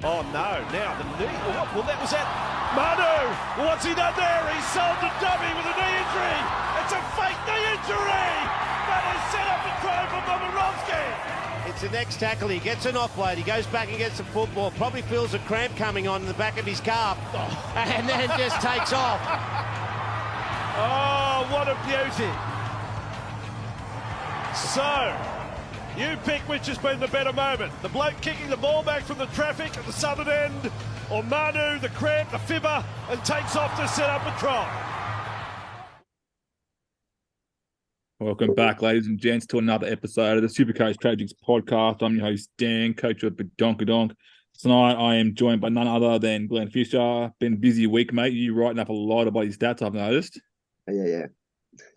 Oh no, now the knee. Well, that was it. Manu, what's he done there? He's sold the dummy with a knee injury. It's a fake knee injury. That is set up a try for Momirovski. It's the next tackle. He gets an offload. He goes back and gets the football. Probably feels a cramp coming on in the back of his calf. And then just takes off. Oh, what a beauty. So, you pick which has been the better moment. The bloke kicking the ball back from the traffic at the southern end, or Manu, the cramp, the fibber, and takes off to set up a try. Welcome back, ladies and gents, to another episode of the SuperCoach Tragics podcast. I'm your host, Dan, coach of Badonkadonk. Tonight, I am joined by none other than Glen Fisher. Been a busy week, mate. You writing up a lot about your stats, I've noticed. Yeah.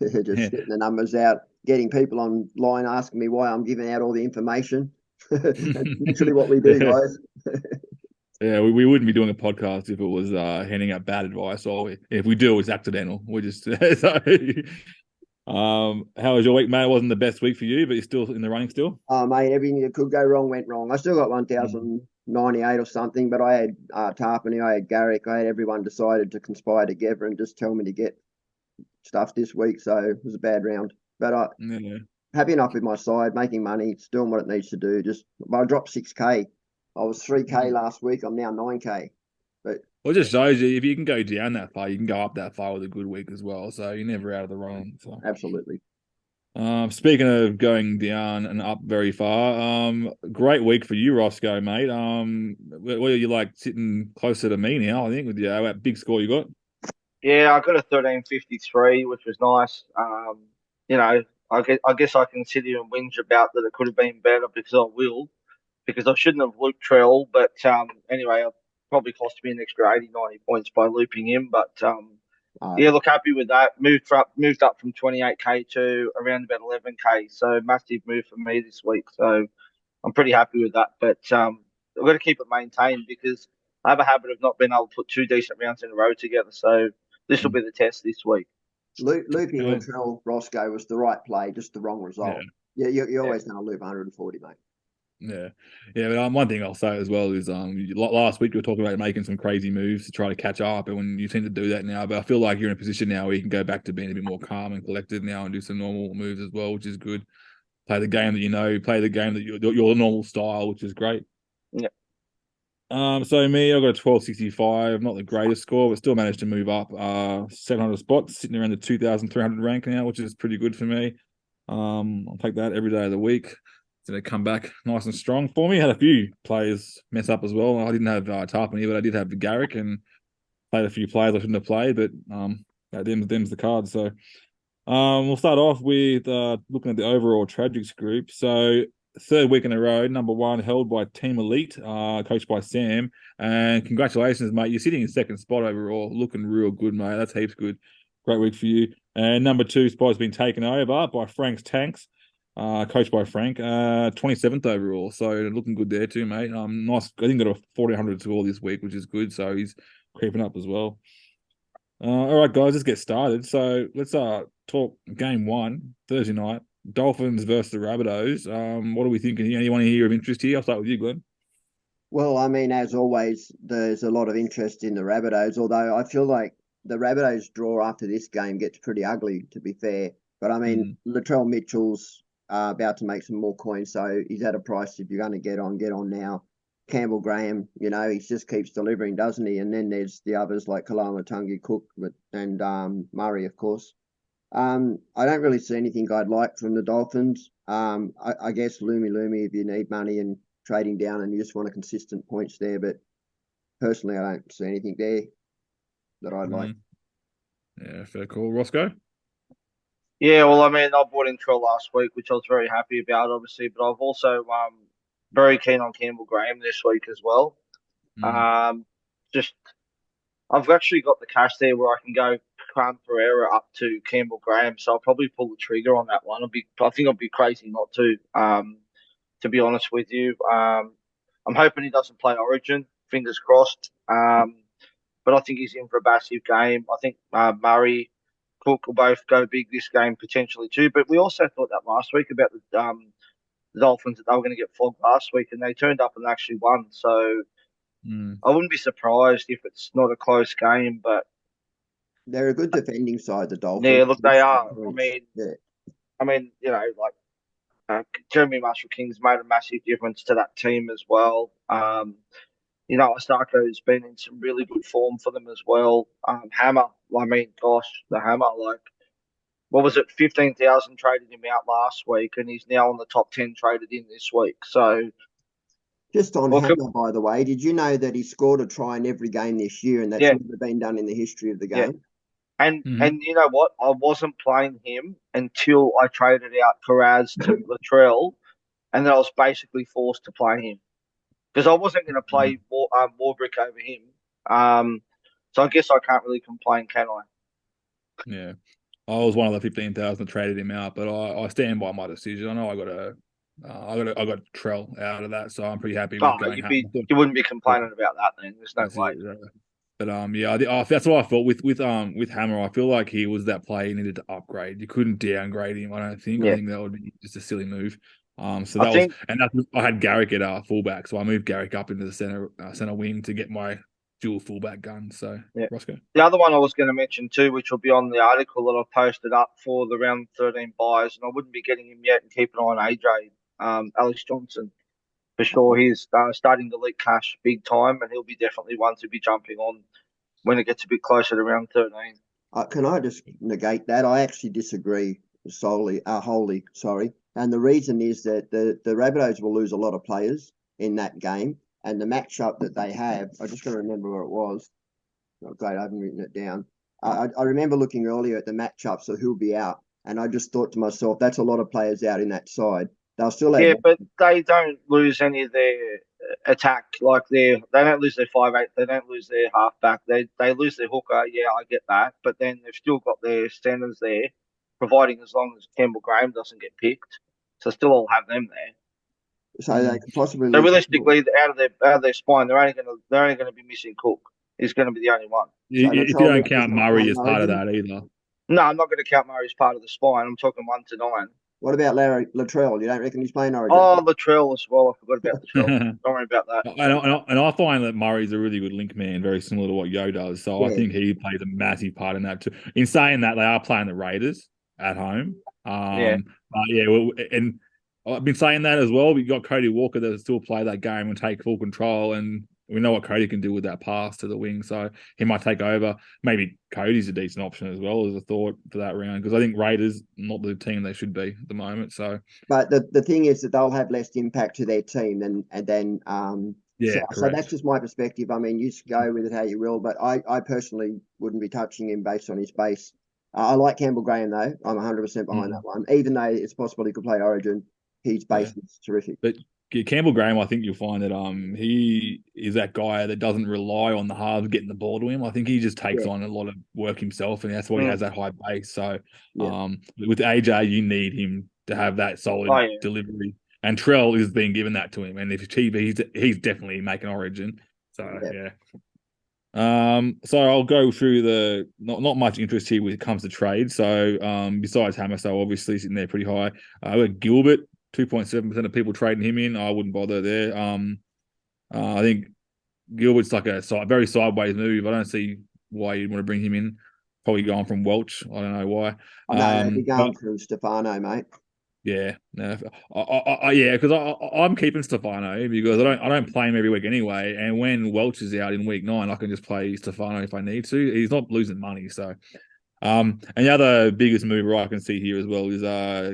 Just getting the numbers out, getting people online asking me why I'm giving out all the information. That's literally what we do, guys. Yeah, we wouldn't be doing a podcast if it was handing out bad advice. Or if we do, it's accidental. We're just so. How was your week, mate? It wasn't the best week for you, but you're still in the running still? Oh, mate, everything that could go wrong went wrong. I still got 1,098 or something, but I had Tarpany, I had Garrick, I had everyone decided to conspire together and just tell me to get stuff this week. So it was a bad round. But happy enough with my side, making money, it's doing what it needs to do. I dropped 6K. I was 3K last week. I'm now 9K. But well, it just shows you if you can go down that far, you can go up that far with a good week as well. So you're never out of the wrong. So. Absolutely. Speaking of going down and up very far, great week for you, Roscoe, mate. Where you like sitting closer to me now, I think, with that big score you got. Yeah, I got a 13.53, which was nice. I guess I can sit here and whinge about that it could have been better because I shouldn't have looped Trell, but anyway, it probably cost me an extra 80, 90 points by looping him. But look, happy with that. Moved up from 28K to around about 11K, so massive move for me this week. So I'm pretty happy with that. But I've got to keep it maintained because I have a habit of not being able to put two decent rounds in a row together. So this will be the test this week. Looping Latrell Roscoe was the right play, just the wrong result. Yeah, you're always going to loop 140, mate. Yeah. But one thing I'll say as well is last week we were talking about making some crazy moves to try to catch up, and when you tend to do that now, but I feel like you're in a position now where you can go back to being a bit more calm and collected now and do some normal moves as well, which is good. Play the game that you know, play the game that your normal style, which is great. Yeah. So me, I got a 12.65, not the greatest score, but still managed to move up 700 spots, sitting around the 2,300 rank now, which is pretty good for me. I'll take that every day of the week. It's going to come back nice and strong for me. Had a few players mess up as well. I didn't have Tarpany, but I did have the Garrick and played a few players I shouldn't have played, but them's the cards. So we'll start off with looking at the overall Tragics group. So third week in a row, number one, held by Team Elite, coached by Sam. And congratulations, mate. You're sitting in second spot overall. Looking real good, mate. That's heaps good. Great week for you. And number two spot has been taken over by Frank's Tanks, coached by Frank, 27th overall. So looking good there too, mate. Nice. I think got a 1,400 score this week, which is good. So he's creeping up as well. All right, guys, let's get started. So let's talk game one, Thursday night. Dolphins versus the Rabbitohs. What are we thinking? Anyone here of interest here? I'll start with you, Glenn. Well, I mean, as always, there's a lot of interest in the Rabbitohs, although I feel like the Rabbitohs draw after this game gets pretty ugly, to be fair. But I mean, Latrell Mitchell's about to make some more coins, so he's at a price if you're going to get on now. Campbell Graham, he just keeps delivering, doesn't he? And then there's the others like Kalama Tungi Cook and Murray, of course. I don't really see anything I'd like from the Dolphins. I guess Lumi if you need money and trading down and you just want a consistent points there. But personally, I don't see anything there that I'd like. Yeah, fair call. Roscoe? Yeah, well, I mean, I bought in Trell last week, which I was very happy about, obviously. But I've also very keen on Campbell Graham this week as well. I've actually got the cash there where I can go Cram Pereira up to Campbell Graham, so I'll probably pull the trigger on that one. I think I'd be crazy not to be honest with you. I'm hoping he doesn't play Origin, fingers crossed. But I think he's in for a massive game. I think Murray, Cook will both go big this game potentially too. But we also thought that last week about the Dolphins that they were going to get flogged last week, and they turned up and actually won. So I wouldn't be surprised if it's not a close game, but they're a good defending side, the yeah, Dolphins. look, they are. Yeah. You know, like Jeremy Marshall-King's made a massive difference to that team as well. You know, Osaka's been in some really good form for them as well. Hammer, I mean, gosh, the Hammer, like, what was it, 15,000 traded him out last week, and he's now on the top 10 traded in this week. So, Just on look, Hammer, by the way, did you know that he scored a try in every game this year, and that's yeah, never been done in the history of the yeah. game? And you know what? I wasn't playing him until I traded out Carraz to Latrell, and then I was basically forced to play him because I wasn't going to play Warbrick over him. So I guess I can't really complain, can I? Yeah. I was one of the 15,000 that traded him out, but I stand by my decision. I know I got Trell out of that, so I'm pretty happy with Oh, going home. you wouldn't be complaining about that then. There's no That's way. it. But yeah, that's what I thought with Hammer. I feel like he was that player you needed to upgrade. You couldn't downgrade him. I don't think. I Yeah, think that would be just a silly move. So I that was, think and I had Garrick at fullback, so I moved Garrick up into the center wing to get my dual fullback gun. So yeah. Roscoe. The other one I was going to mention too, which will be on the article that I posted up for the round 13 buys, and I wouldn't be getting him yet and keep an eye on AJ, Alex Johnson. For sure, he's starting to leak cash big time, and he'll be definitely one to be jumping on when it gets a bit closer to round 13. Can I just negate that? I actually disagree wholly, sorry. And the reason is that the Rabbitohs will lose a lot of players in that game, and the matchup that they have, I just got to remember where it was. Oh, great, I haven't written it down. I remember looking earlier at the matchup, so who'll be out, and I just thought to myself, that's a lot of players out in that side. They'll still have. Yeah, but they don't lose any of their attack. Like they don't lose their 5'8". They don't lose their halfback. They lose their hooker. Yeah, I get that. But then they've still got their centers there, providing as long as Campbell Graham doesn't get picked. So still all have them there. So they could possibly So lose. realistically, out of their spine, they're only going to be missing Cook. He's going to be the only one. So If you don't count Murray as part of Origin. that either. No, I'm not going to count Murray as part of the spine. I'm talking 1 to 9. What about Larry Latrell? You don't reckon he's playing Origin? Oh, Latrell as well. I forgot about Latrell. Don't worry about that. And I find that Murray's a really good link man, very similar to what Yo does. So Yeah. I think he plays a massive part in that too. In saying that, they are playing the Raiders at home. Yeah. But yeah, well, and I've been saying that as well. We got Cody Walker that will still play that game and take full control, and we know what Cody can do with that pass to the wing, so he might take over. Maybe Cody's a decent option as well as a thought for that round, because I think Raiders not the team they should be at the moment. So, but the thing is that they'll have less impact to their team than yeah, so that's just my perspective. I mean, you go with it how you will, but I personally wouldn't be touching him based on his base. I like Campbell Graham though. I'm 100% behind that one, even though it's possible he could play Origin. His base is terrific. But Campbell Graham, I think you'll find that he is that guy that doesn't rely on the halves getting the ball to him. I think he just takes on a lot of work himself, and that's why he has that high base. So with AJ, you need him to have that solid delivery. And Trell is being given that to him. And if he's definitely making Origin. So so I'll go through the not much interest here when it comes to trade. So besides Hammer, so obviously sitting there pretty high. We got Gilbert. 2.7% of people trading him in. I wouldn't bother there. I think Gilbert's like a very sideways move. I don't see why you'd want to bring him in. Probably going from Welch. I don't know why. No, they'd be going through Stefano, mate. Yeah, no, because I'm keeping Stefano because I don't play him every week anyway. And when Welch is out in week 9, I can just play Stefano if I need to. He's not losing money, so. And the other biggest mover I can see here as well is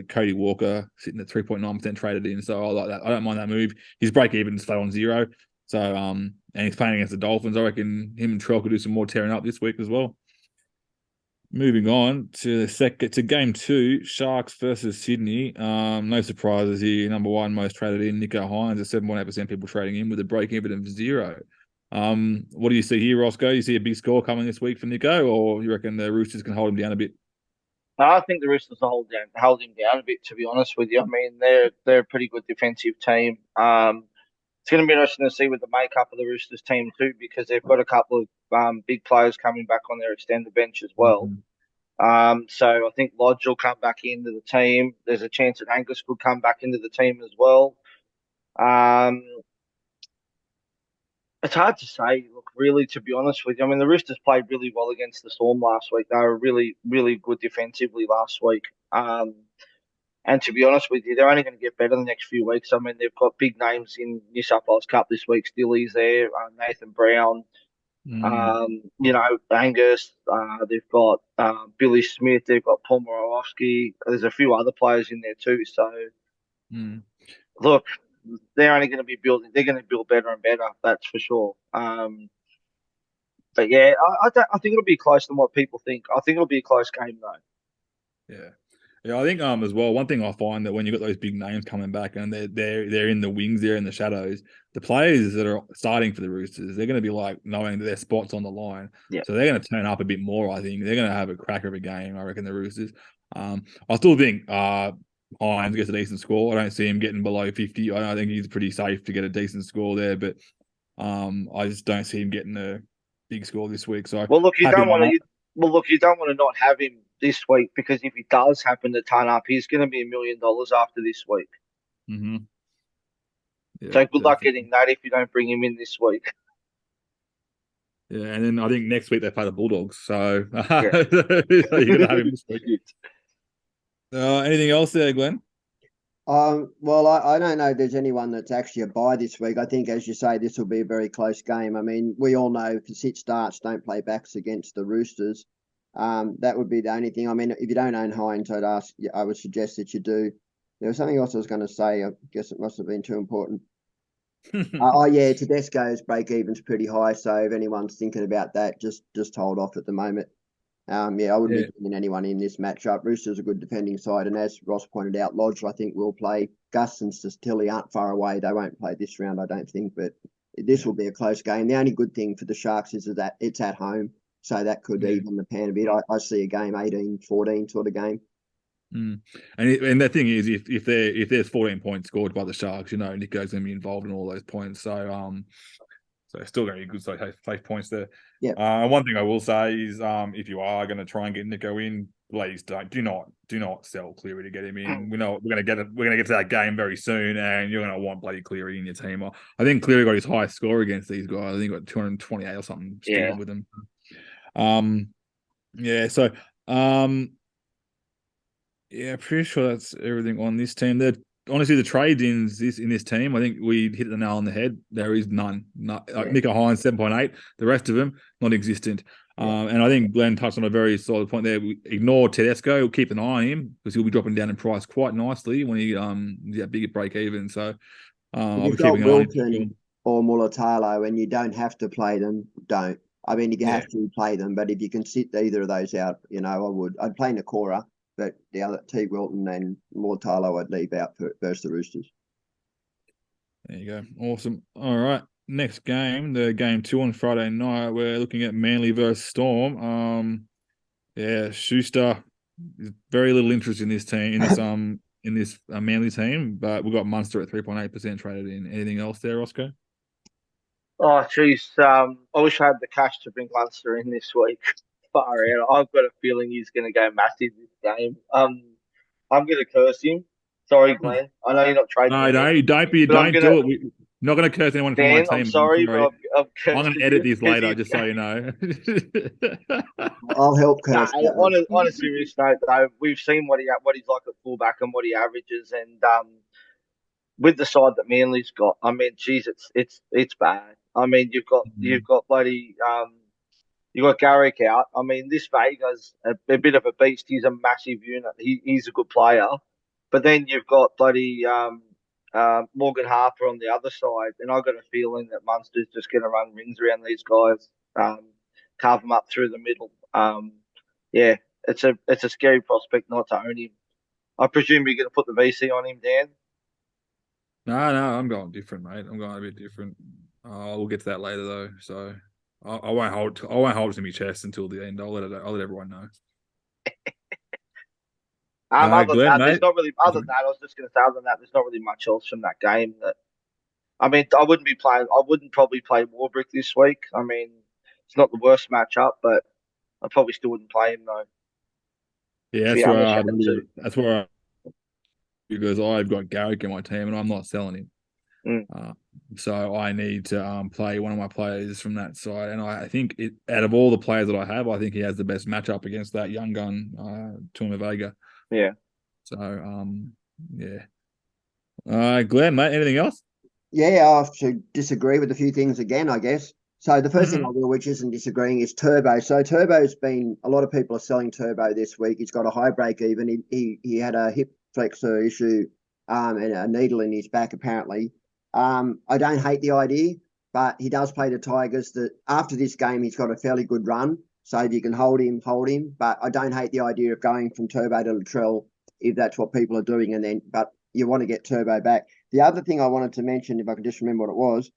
Cody Walker sitting at 3.9% traded in. So I like that. I don't mind that move. His break even is flat on 0. So and he's playing against the Dolphins. I reckon him and Trell could do some more tearing up this week as well. Moving on to game 2, Sharks versus Sydney. No surprises here. Number 1 most traded in, Nico Hines at 7.8% people trading in with a break even of 0. What do you see here, Roscoe? You see a big score coming this week for Nico, or you reckon the Roosters can hold him down a bit? I think the Roosters will hold him down a bit, to be honest with you. I mean, they're a pretty good defensive team. It's going to be interesting to see with the makeup of the Roosters team too, because they've got a couple of big players coming back on their extended bench as well. So I think Lodge will come back into the team. There's a chance that Angus could come back into the team as well. It's hard to say. Look, really, to be honest with you, I mean, the Roosters played really well against the Storm last week. They were really, really good defensively last week. And to be honest with you, they're only going to get better the next few weeks. I mean, they've got big names in New South Wales Cup this week. Stilly's there, Nathan Brown, Angus. They've got Billy Smith. They've got Paul Morawski. There's a few other players in there too. So Mm. look, they're only going to be building. They're going to build better and better. That's for sure. But yeah, I think it'll be closer than what people think. I think it'll be a close game though. Yeah. Yeah, I think as well, one thing I find that when you've got those big names coming back and they're in the wings, they're in the shadows, the players that are starting for the Roosters, they're going to be like knowing that their spot's on the line. Yeah. So they're going to turn up a bit more, I think. They're going to have a cracker of a game, I reckon, the Roosters. I still think Hines gets a decent score. I don't see him getting below 50. I think he's pretty safe to get a decent score there, but I just don't see him getting a big score this week. So Well, look, you don't want to. Well, look, you don't want to not have him this week because if he does happen to turn up, he's going to be $1 million after this week. Mm-hmm. Yeah, so good luck getting that if you don't bring him in this week. Yeah, and then I think next week they play the Bulldogs, so you're going to have him this week. Anything else there, Glenn? Well, I don't know if there's anyone that's actually a bye this week. I think, as you say, this will be a very close game. I mean, we all know if sit starts don't play backs against the Roosters. That would be the only thing. I mean, if you don't own Hines, I would suggest that you do. There was something else I was going to say. I guess it must have been too important. Yeah, Tedesco's break even's pretty high. So if anyone's thinking about that, just hold off at the moment. I wouldn't be bringing anyone in this matchup. Roosters are a good defending side, and as Ross pointed out, Lodge, I think, will play. Gus and Tilly aren't far away. They won't play this round, I don't think, but this will be a close game. The only good thing for the Sharks is that it's at home, so that could even the pan a bit. I see a game 18-14 sort of game. Mm. And the thing is, if there's 14 points scored by the Sharks, Nico's going to be involved in all those points. So it's still going to be good safe points there. Yeah. One thing I will say is, if you are going to try and get Nico in, please do not sell Cleary to get him in. We know we're going to get to that game very soon, and you're going to want bloody Cleary in your team. I think Cleary got his highest score against these guys. I think he got 228 or something. Yeah. With them. So pretty sure that's everything on this team. Honestly, the trade-ins in this team, I think we hit the nail on the head. There is none. Nico Hines, 7.8. The rest of them, non-existent. And I think Glenn touched on a very solid point there. We ignore Tedesco. We'll keep an eye on him because he'll be dropping down in price quite nicely when he's that bigger break even. So I'll be keeping an eye on him. Or Mulatalo, and you don't have to play them, don't. I mean, if you have to play them, but if you can sit either of those out, I would. I'd play Nakora. But the other T. Wilton and Mortalo I'd leave out versus the Roosters. There you go. Awesome. All right. Next game, the game 2 on Friday night. We're looking at Manly versus Storm. Schuster. Very little interest in this team, in this Manly team, but we've got Munster at 3.8% traded in. Anything else there, Roscoe? Oh, geez. I wish I had the cash to bring Munster in this week. Far out. I've got a feeling he's going to go massive this game. I'm going to curse him. Sorry, Glenn. I know you're not trading. No, don't do it. We're not going to curse anyone from my team. I'm sorry, but I'm going to edit this later, just so you know. I'll help curse. On a serious note, though, we've seen what he's like at fullback and what he averages, and with the side that Manly's got, I mean, geez, it's bad. I mean, you've got bloody you got Garrick out. I mean, this Vega's a bit of a beast. He's a massive unit. He's a good player. But then you've got bloody Morgan Harper on the other side. And I've got a feeling that Munster's just going to run rings around these guys, carve them up through the middle. It's a scary prospect not to own him. I presume you're going to put the VC on him, Dan? No, I'm going different, mate. I'm going a bit different. We'll get to that later, though. So I won't hold it to my chest until the end. I'll let everyone know. Other than that, I was just going to say, other than that, there's not really much else from that game. I wouldn't probably play Warbrick this week. I mean, it's not the worst matchup, but I probably still wouldn't play him though. Yeah, that's where because I've got Garrick in my team and I'm not selling him. So I need to play one of my players from that side, and I think out of all the players that I have, I think he has the best matchup against that young gun, Tuma Vega. Yeah. So yeah. Glenn, mate, anything else? Yeah, I have to disagree with a few things again, I guess. So the first thing I will, which isn't disagreeing, is Turbo. So Turbo's been, a lot of people are selling Turbo this week. He's got a high break even. He had a hip flexor issue and a needle in his back, apparently. I don't hate the idea, but he does play the Tigers. That after this game, he's got a fairly good run. So if you can hold him, hold him. But I don't hate the idea of going from Turbo to Latrell if that's what people are doing. But you want to get Turbo back. The other thing I wanted to mention, if I could just remember what it was,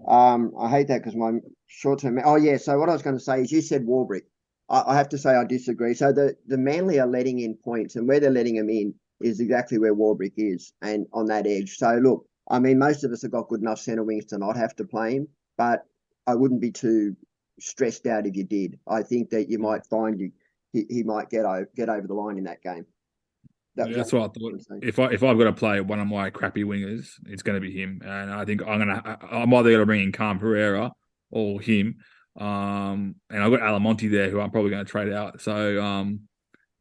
I hate that because my short-term... Oh, yeah, so what I was going to say is you said Warbrick. I have to say I disagree. So the Manly are letting in points, and where they're letting them in is exactly where Warbrick is, and on that edge. So, look, I mean, most of us have got good enough centre wings to not have to play him, but I wouldn't be too stressed out if you did. I think that you might find he might get over the line in that game. That's what I thought. If I've got to play one of my crappy wingers, it's going to be him, and I think I'm either going to bring in Cam Pereira or him. And I've got Alamonte there, who I'm probably going to trade out. So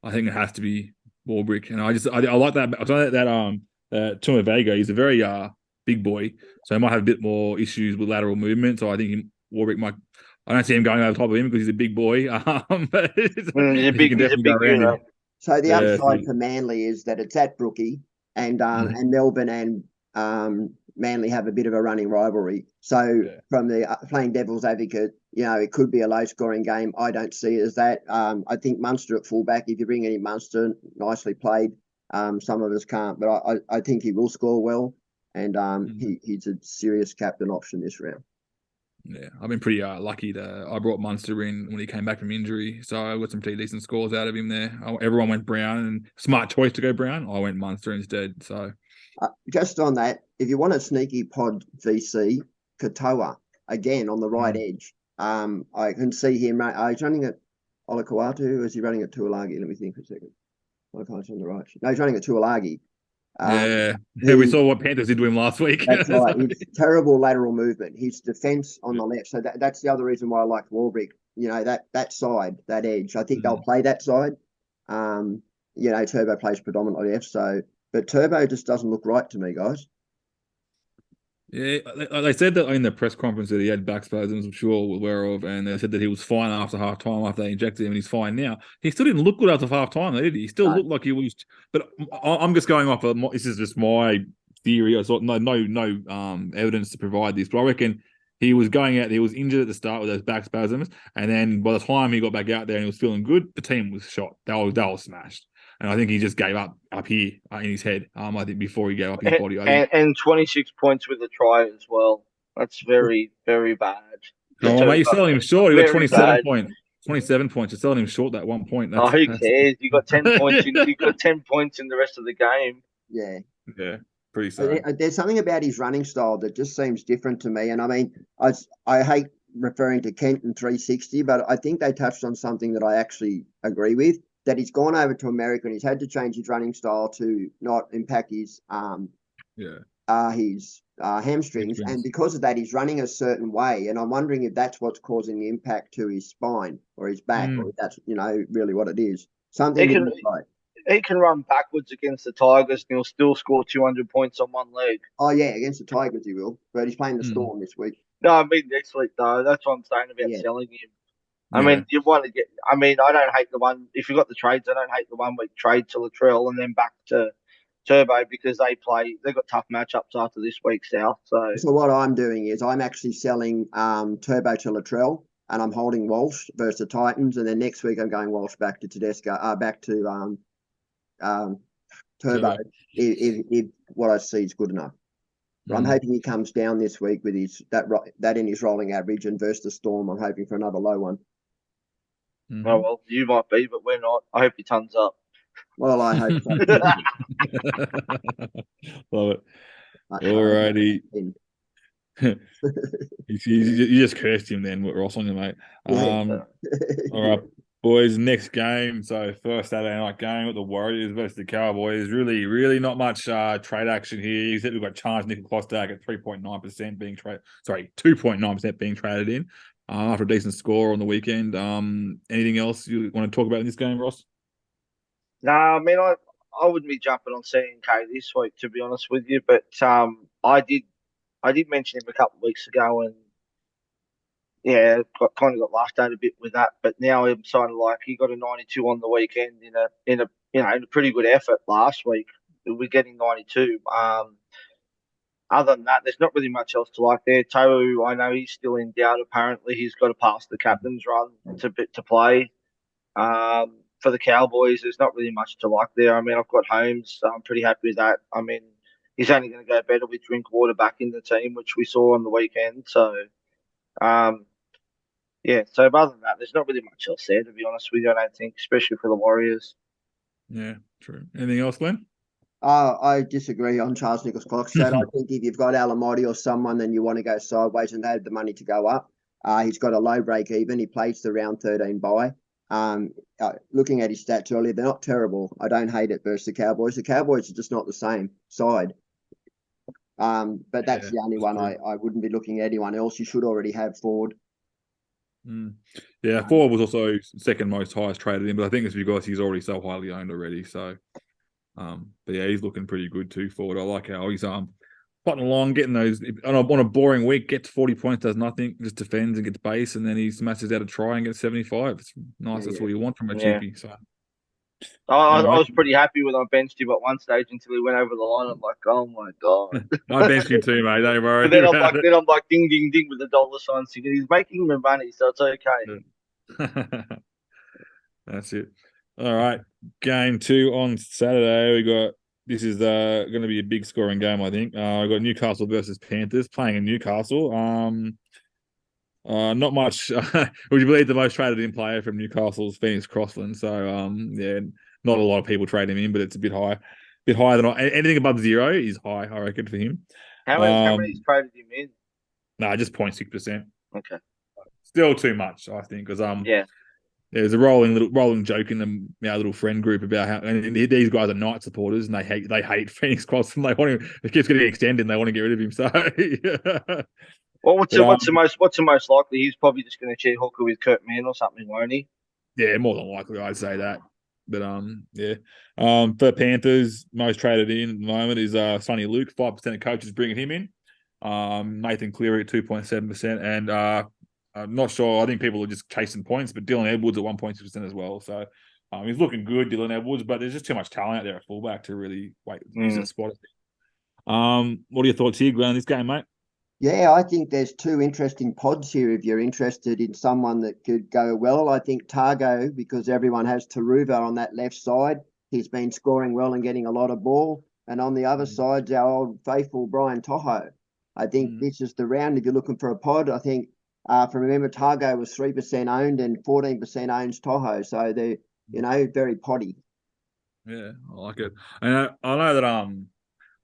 I think it has to be Warbrick, and I like that. I like that Tuma Vega. He's a very big boy, so he might have a bit more issues with lateral movement. So I think Warbrick might. I don't see him going over the top of him because he's a big boy. But he's a big unit. So the other side for Manly is that it's at Brookie, and Melbourne and Manly have a bit of a running rivalry. So from the playing devil's advocate, it could be a low-scoring game. I don't see it as that. I think Munster at fullback, if you bring any Munster, nicely played. Some of us can't, but I think he will score well, and he's a serious captain option this round. Yeah, I've been pretty lucky I brought Munster in when he came back from injury, so I got some pretty decent scores out of him there. Everyone went Brown, and smart choice to go Brown. I went Munster instead. So, just on that, if you want a sneaky pod VC, Katoa again on the right edge. I can see him. He's running at Olakau'atu, or is he running at Tuolagi? Let me think for a second. Olakau'atu's on the right. No, he's running at Tuolagi. We saw what Panthers did to him last week. That's right. It's terrible lateral movement. His defense on the left. So that's the other reason why I like Warbrick. That side, that edge. I think they'll play that side. Turbo plays predominantly left. So, but Turbo just doesn't look right to me, guys. Yeah, they said that in the press conference that he had back spasms, I'm sure we're aware of, and they said that he was fine after half time after they injected him, and he's fine now. He still didn't look good after half time, did he? He still looked like he was. But I'm just going off. This is just my theory. I thought no evidence to provide this, but I reckon he was going out there. He was injured at the start with those back spasms, and then by the time he got back out there and he was feeling good, the team was shot. They were smashed. And I think he just gave up here in his head. I think before he gave up his body. And 26 points with a try as well. That's very, very bad. No, mate, you're selling him short. He got 27 points. 27 points. You're selling him short that 1 point. Who cares? You got 10 points. You got 10 points in the rest of the game. Yeah. Yeah. Pretty sad. There's something about his running style that just seems different to me. And I mean, I hate referring to Kent and 360, but I think they touched on something that I actually agree with. That he's gone over to America and he's had to change his running style to not impact his hamstrings. And because of that, he's running a certain way. And I'm wondering if that's what's causing the impact to his spine or his back, or if that's, really what it is. Something he can run backwards against the Tigers and he'll still score 200 points on one leg. Oh, yeah, against the Tigers he will. But he's playing the Storm this week. No, I mean next week, though. That's what I'm saying about selling him. I mean, you want to get. I mean, I don't hate the one. If you've got the trades, I don't hate the 1 week trade to Latrell and then back to Turbo because they've got tough matchups after this week, South. So what I'm doing is I'm actually selling Turbo to Latrell and I'm holding Walsh versus the Titans, and then next week I'm going Walsh back to Tedesco, back to Turbo if what I see is good enough. But I'm hoping he comes down this week with that in his rolling average, and versus the Storm, I'm hoping for another low one. Oh, well, you might be, but we're not. I hope he tons up. Well, I hope so. Love it. Alrighty. You just cursed him then, Ross, on you, mate. All right. Boys, next game. So first Saturday night game with the Warriors versus the Cowboys. Really, really not much trade action here. Except we've got Charles Nicholas-Klostak at 3.9% being traded. Sorry, 2.9% being traded in after a decent score on the weekend. Anything else you want to talk about in this game, Ross? Nah, I mean, I wouldn't be jumping on CNK this week, to be honest with you. But I did mention him a couple of weeks ago, and yeah, got laughed at a bit with that. But now I'm starting to like he got a 92 on the weekend in a pretty good effort last week. We're getting 92. Other than that, there's not really much else to like there. Tohu, I know he's still in doubt. Apparently, he's got to pass the captain's run to play. For the Cowboys, there's not really much to like there. I mean, I've got Holmes. I'm pretty happy with that. I mean, he's only going to go better with Drinkwater back in the team, which we saw on the weekend. So, yeah. So, other than that, there's not really much else there, to be honest with you. I don't think, especially for the Warriors. Yeah, true. Anything else, Glenn? I disagree on Charles Nicholas-Klokstad. I think if you've got Alamotti or someone, then you want to go sideways and have the money to go up. He's got a low break even. He plays the round 13 bye. Looking at his stats earlier, they're not terrible. I don't hate it versus the Cowboys. The Cowboys are just not the same side. But that's the only one I wouldn't be looking at anyone else. You should already have Ford. Yeah, Ford was also second most highest traded in, but I think it's because he's already so highly owned already. So, but yeah, he's looking pretty good too. Ford, I like how he's putting along, getting those on a boring week, gets 40 points, does nothing, just defends and gets base, and then he smashes out a try and gets 75. It's nice. That's what you want from a cheapie. So. I was pretty happy when I benched him at one stage until he went over the line. I'm like, oh my god! I benched him too, mate. Don't worry. But then I'm like, ding, ding, ding with the dollar sign singing. He's making me money, so it's okay. That's it. All right, game 2 on Saturday. This is going to be a big scoring game, I think. We've got Newcastle versus Panthers playing in Newcastle. Not much. Would you believe the most traded in player from Newcastle is Phoenix Crossland? So yeah, not a lot of people trade him in, but it's a bit higher than anything above 0 is high, I reckon, for him. How many's traded him in? No, just 0.6%. Okay, still too much, I think, because yeah. There's a rolling joke in our little friend group about how and these guys are Knight supporters and they hate Phoenix Crossland. They want him. It keeps getting extended. And they want to get rid of him. So, yeah. Well, what's the most likely? He's probably just going to cheat hooker with Kurt Mann or something, won't he? Yeah, more than likely, I'd say that. But yeah. For Panthers, most traded in at the moment is Sonny Luke. 5% of coaches bringing him in. Nathan Cleary at 2.7%, and I'm not sure. I think people are just chasing points, but Dylan Edwards at 1.6% as well. So he's looking good, Dylan Edwards, but there's just too much talent out there at fullback to really use that spot. What are your thoughts here, Glenn, this game, mate? Yeah, I think there's 2 interesting pods here if you're interested in someone that could go well. I think Targo, because everyone has Taruva on that left side. He's been scoring well and getting a lot of ball. And on the other side's our old faithful Brian Toho. I think this is the round if you're looking for a pod. I think remember, Targo was 3% owned and 14% owns Toho. So they're, very potty. Yeah, I like it. And I know that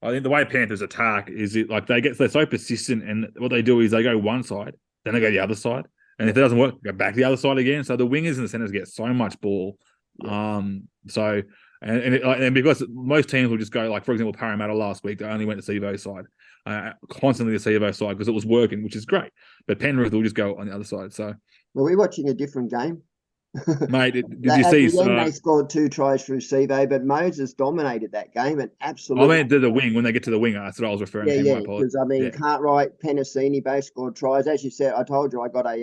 I think the way Panthers attack is they're so persistent, and what they do is they go one side, then they go the other side, and if it doesn't work, go back to the other side again. So the wingers and the centers get so much ball. Yeah. And because most teams will just go, like for example, Parramatta last week, they only went to Sevo's side, constantly the Sevo side because it was working, which is great. But Penrith will just go on the other side. So, were we watching a different game? Mate, did you see? At the end, they scored 2 tries through Sevo, but Moses dominated that game and absolutely. I mean, the wing when they get to the winger. That's what I was referring to. Yeah, because Cartwright, Penasini both scored tries. As you said, I told you I got a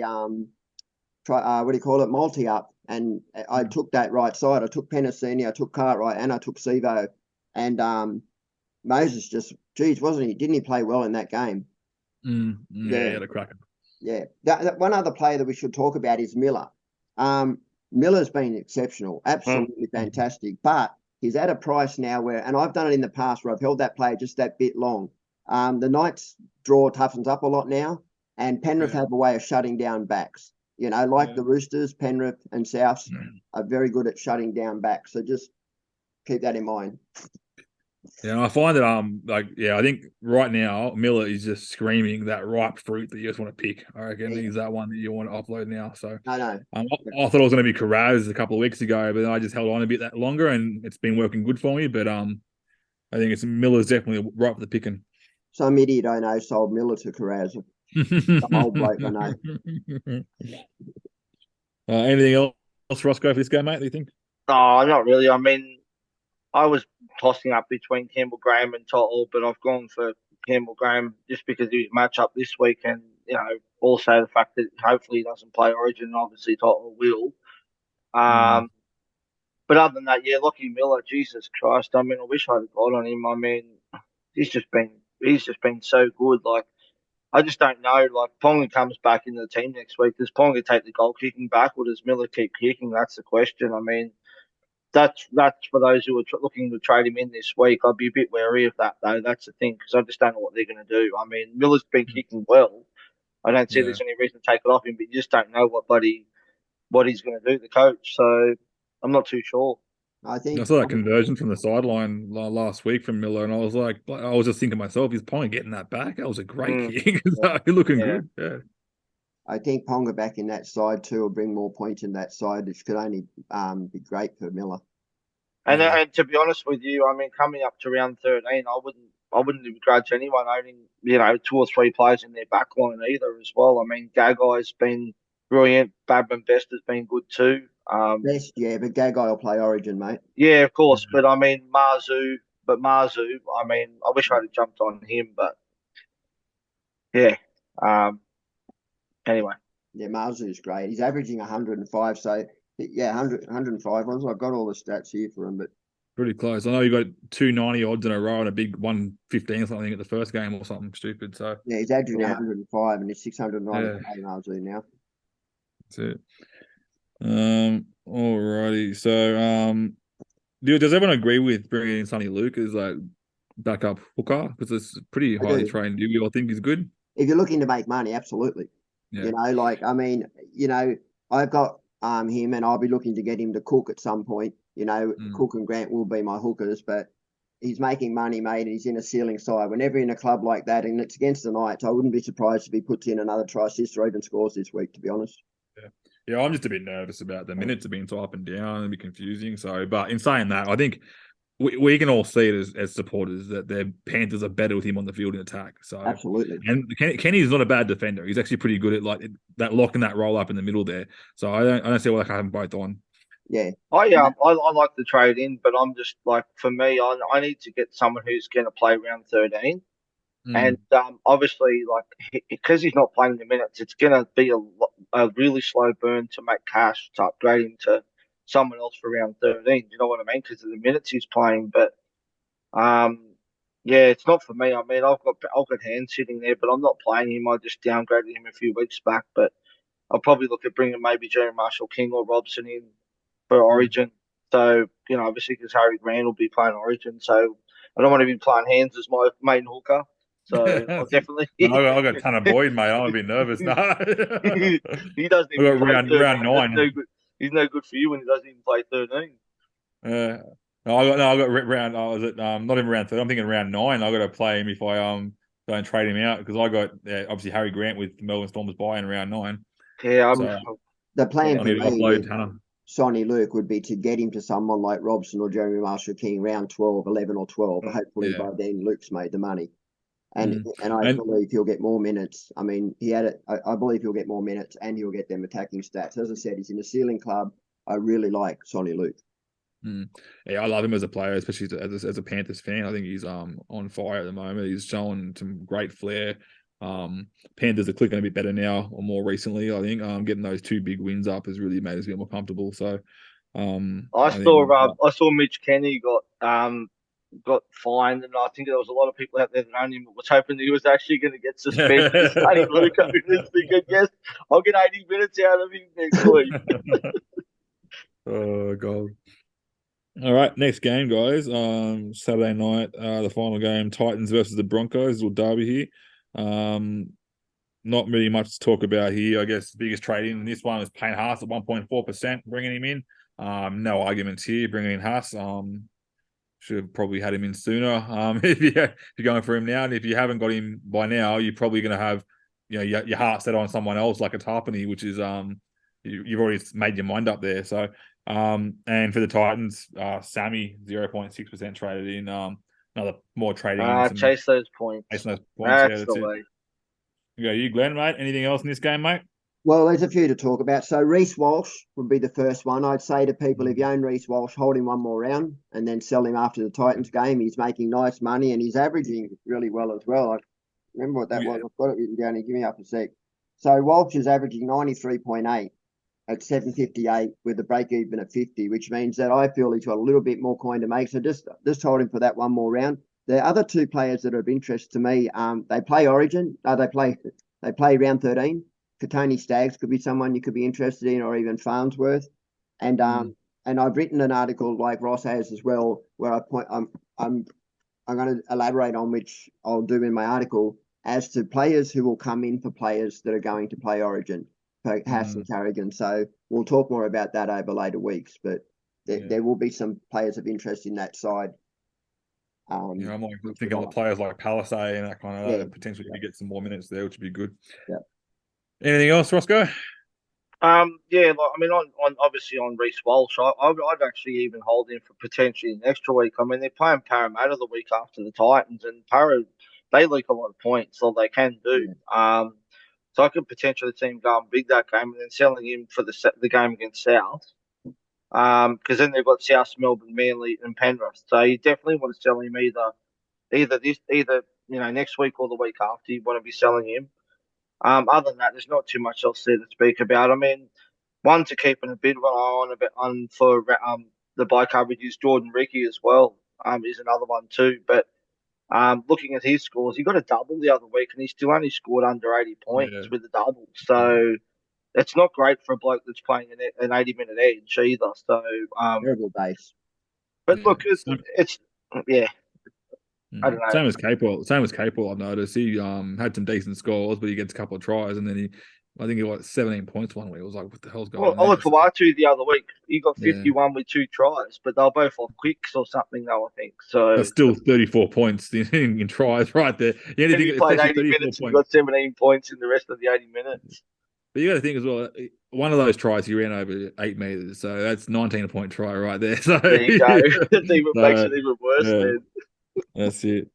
multi up, and I took that right side. I took Penasini, I took Cartwright, and I took Sevo, and Moses just, wasn't he? Didn't he play well in that game? Yeah, the Kraken. Yeah, that one other player that we should talk about is Miller. Miller's been exceptional, absolutely fantastic, but he's at a price now where, and I've done it in the past where I've held that player just that bit long. The Knights draw toughens up a lot now, and Penrith have a way of shutting down backs. The Roosters, Penrith and Souths are very good at shutting down backs. So just keep that in mind. Yeah, I find that I think right now Miller is just screaming that ripe fruit that you just want to pick. I reckon Yeah. he's that one that you want to upload now. So No. I thought it was going to be Carraz a couple of weeks ago, but then I just held on a bit that longer, and it's been working good for me. But I think it's Miller's definitely right for the picking. Some idiot I know sold Miller to Carraz. Some old bloke I know. Anything else, Roscoe, for this game, mate? Do you think? No, not really. I mean, I was tossing up between Campbell Graham and Tottle, but I've gone for Campbell Graham just because of his match up this week, and also the fact that hopefully he doesn't play Origin, and obviously Tottle will. Mm. Um, but other than that, yeah, Lockie Miller, Jesus Christ! I mean, I wish I'd got on him. I mean, he's just been so good. Like, I just don't know. Like, Ponga comes back into the team next week. Does Ponga take the goal kicking back, or does Miller keep kicking? That's the question. I mean, that's for those who are looking to trade him in this week. I'd be a bit wary of that, though. That's the thing, because I just don't know what they're going to do. I mean, Miller's been kicking well. I don't see Yeah. there's any reason to take it off him, but you just don't know what he's going to do, the coach. So I'm not too sure. I I think saw that conversion from the sideline last week from Miller, and I was like, I was just thinking to myself, he's probably getting that back. That was a great Mm, kick. yeah, He's looking yeah. good. Yeah. I think Ponga back in that side too will bring more points in that side, which could only be great for Miller. Yeah. And to be honest with you, I mean, coming up to round 13, I wouldn't begrudge anyone owning, 2 or 3 players in their back line either as well. I mean, Gagai's been brilliant. Badman Best has been good too. Best, yeah, but Gagai will play Origin, mate. Yeah, of course. But I mean, Marzu, I mean, I wish I'd have jumped on him, but yeah. Um, anyway. Yeah, Marzu's great. He's averaging 105, so yeah, 105 runs. I've got all the stats here for him, but Pretty close. I know you got 290 odds in a row and a big 115 or something at the first game or something stupid. So yeah, he's averaging yeah, 105 and he's 690 yeah, Marzu now. that's it. Alrighty. So does everyone agree with bringing in Sonny Luke as like backup hooker? Because it's pretty I highly do. trained. Do you all think he's good? If you're looking to make money, absolutely. Yeah. I mean, I've got him and I'll be looking to get him to Cook at some point. Cook and Grant will be my hookers, but he's making money, mate, and he's in a ceiling side. Whenever in a club like that, and it's against the Knights, I wouldn't be surprised if he puts in another try assist or even scores this week, to be honest. Yeah. Yeah, I'm just a bit nervous about the minutes being so up and down and a bit confusing. So, but in saying that, I think we can all see it as supporters that their Panthers are better with him on the field in attack. So Absolutely. and Kenny's not a bad defender. He's actually pretty good at like that locking that roll up in the middle there. So I don't see why they can't have them both on. Yeah. I like the trade in, but I'm just like, for me, I need to get someone who's going to play round 13. And obviously, like, because he's not playing the minutes, it's going to be a really slow burn to make cash to upgrade him to someone else for round 13. You know what I mean? Because of the minutes he's playing. But yeah, it's not for me. I mean, I've got hands sitting there, but I'm not playing him. I just downgraded him a few weeks back. But I'll probably look at bringing maybe Jerry Marshall King or Robson in for Origin. So, obviously, because Harry Grant will be playing Origin. So I don't want to be playing hands as my main hooker. So I'll definitely. I got a ton of Boyd, mate. I'm a bit nervous. No, He doesn't I even got play round 13. round That's no 9. good. He's no good for you when he doesn't even play 13. No, I got round. I was at not even round 3. I'm thinking round 9. I got to play him if I don't trade him out because I got obviously Harry Grant with the Melbourne Stormers buy in round 9. Yeah, So the plan I for need to me upload with Tanner. Sonny Luke would be to get him to someone like Robson or Jeremy Marshall King round 12, 11 or 12. Hopefully Yeah. by then Luke's made the money. And And I believe he'll get more minutes. I mean, I believe he'll get more minutes and he'll get them attacking stats. As I said, he's in a ceiling club. I really like Sonny Luke. Yeah, I love him as a player, especially as a Panthers fan. I think he's on fire at the moment. He's showing some great flair. Panthers are clicking a bit better now, or more recently. I think getting those 2 big wins up has really made us a bit more comfortable. So I I think saw Mitch Kenny got fined, and I think there was a lot of people out there that owned him that was hoping that he was actually going to get suspended for starting Luca minutes because yes, I'll get 80 minutes out of him next week. Oh god. All right, next game, guys. Saturday night, the final game, Titans versus the Broncos, little derby here. Not really much to talk about here. I guess the biggest trade in this one was Payne Haas at 1.4%, bringing him in. No arguments here, bringing in Haas. should have probably had him in sooner. If you're going for him now, and if you haven't got him by now, you're probably going to have, your heart set on someone else like a Tarpany, which is you've already made your mind up there. So and for the Titans, Sammy 0.6% traded in. Another more trading in some Chase those points. chasing those points. That's Yeah, the that's it. way. You, Glenn, mate. Anything else in this game, mate? Well, there's a few to talk about. So Reece Walsh would be the first one. I'd say to people, if you own Reece Walsh, hold him one more round and then sell him after the Titans game. He's making nice money and he's averaging really well as well. I remember what that was. I've got it written down here. Give me up a sec. So Walsh is averaging 93.8 at 758 with a break even at 50, which means that I feel he's got a little bit more coin to make. So just hold him for that one more round. The other two players that are of interest to me, they play Origin. They play round 13. Katoni Staggs could be someone you could be interested in, or even Farnsworth. And I've written an article like Ross has as well, where I'm going to elaborate on, which I'll do in my article, as to players who will come in for players that are going to play Origin, for Haas and Carrigan. So we'll talk more about that over later weeks, but there will be some players of interest in that side. I'm like thinking of players like Palisade and that kind of potentially to get some more minutes there, which would be good. Yeah. Anything else, Roscoe? On obviously on Reece Walsh, I'd actually even hold him for potentially an extra week. I mean, they're playing Parramatta the week after the Titans, and Para they leak a lot of points, so they can do. Yeah. So I could potentially see him going big that game, and then selling him for the game against South. Because then they've got South, Melbourne, Manly, and Penrith. So you definitely want to sell him either next week or the week after. You want to be selling him. Other than that, there's not too much else there to speak about. I mean, one to keep in a bit on for the bye coverage is Jordan Ricky as well. Is another one too. But looking at his scores, he got a double the other week, and he still only scored under 80 points with a double. So it's not great for a bloke that's playing an 80-minute edge either. So terrible base. But look, it's I don't know. Same as Capel. I've noticed he had some decent scores, but he gets a couple of tries, and then I think he got 17 points one week. It was like, what the hell's going on? Ola Kawatu the other week, he got 51 with 2 tries, but they were both off quicks or something, though, I think. So that's still 34 points in tries right there. He played 80 minutes and got 17 points in the rest of the 80 minutes. But you got to think as well, one of those tries he ran over 8 meters, so that's 19-point try right there. So there you go. It makes it even worse. Then. That's it.